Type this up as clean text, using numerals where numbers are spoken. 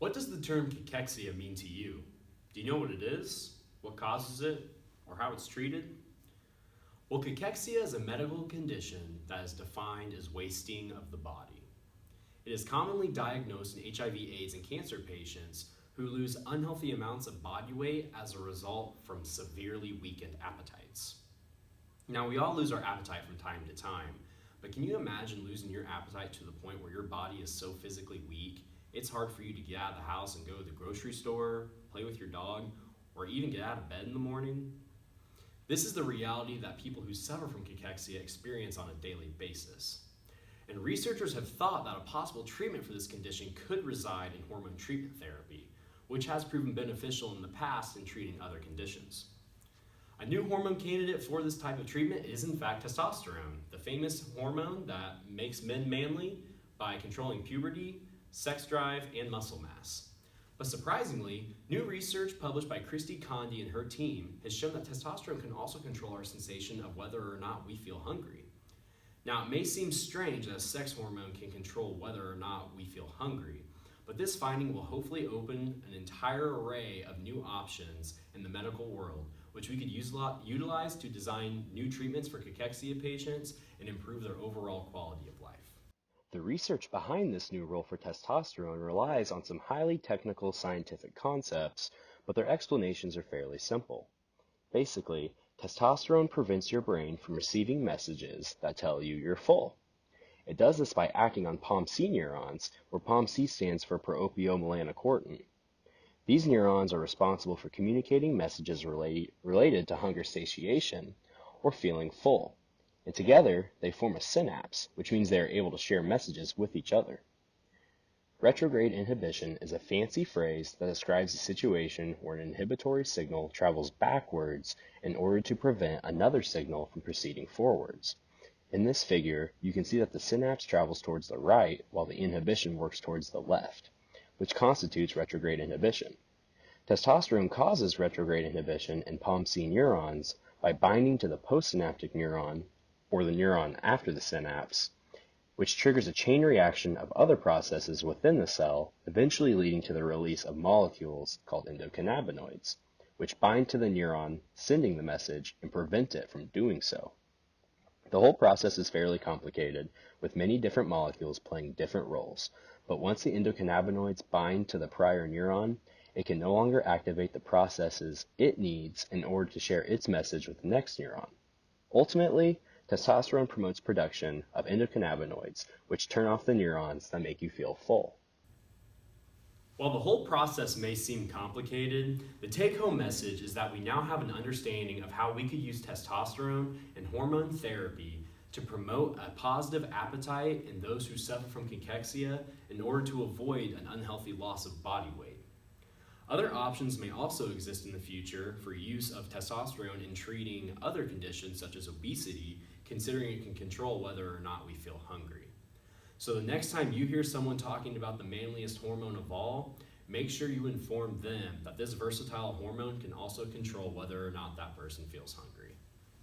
What does the term cachexia mean to you? Do you know what it is, what causes it, or how it's treated? Well, cachexia is a medical condition that is defined as wasting of the body. It is commonly diagnosed in HIV/AIDS and cancer patients who lose unhealthy amounts of body weight as a result from severely weakened appetites. Now, we all lose our appetite from time to time, but can you imagine losing your appetite to the point where your body is so physically weak, it's hard for you to get out of the house and go to the grocery store, play with your dog, or even get out of bed in the morning? This is the reality that people who suffer from cachexia experience on a daily basis. And researchers have thought that a possible treatment for this condition could reside in hormone treatment therapy, which has proven beneficial in the past in treating other conditions. A new hormone candidate for this type of treatment is in fact testosterone, the famous hormone that makes men manly by controlling puberty, sex drive, and muscle mass. But surprisingly, new research published by Christy Condi and her team has shown that testosterone can also control our sensation of whether or not we feel hungry. Now, it may seem strange that a sex hormone can control whether or not we feel hungry, but this finding will hopefully open an entire array of new options in the medical world, which we could utilize to design new treatments for cachexia patients and improve their overall quality of life. The research behind this new role for testosterone relies on some highly technical scientific concepts, but their explanations are fairly simple. Basically, testosterone prevents your brain from receiving messages that tell you you're full. It does this by acting on POMC neurons, where POMC stands for pro-opiomelanocortin. These neurons are responsible for communicating messages related to hunger satiation or feeling full. And together, they form a synapse, which means they are able to share messages with each other. Retrograde inhibition is a fancy phrase that describes a situation where an inhibitory signal travels backwards in order to prevent another signal from proceeding forwards. In this figure, you can see that the synapse travels towards the right while the inhibition works towards the left, which constitutes retrograde inhibition. Testosterone causes retrograde inhibition in POMC neurons by binding to the postsynaptic neuron, or the neuron after the synapse, which triggers a chain reaction of other processes within the cell, eventually leading to the release of molecules called endocannabinoids, which bind to the neuron sending the message and prevent it from doing so. The whole process is fairly complicated, with many different molecules playing different roles, but once the endocannabinoids bind to the prior neuron, it can no longer activate the processes it needs in order to share its message with the next neuron. Ultimately, testosterone promotes production of endocannabinoids, which turn off the neurons that make you feel full. While the whole process may seem complicated, the take-home message is that we now have an understanding of how we could use testosterone and hormone therapy to promote a positive appetite in those who suffer from cachexia in order to avoid an unhealthy loss of body weight. Other options may also exist in the future for use of testosterone in treating other conditions such as obesity, considering it can control whether or not we feel hungry. So the next time you hear someone talking about the manliest hormone of all, make sure you inform them that this versatile hormone can also control whether or not that person feels hungry.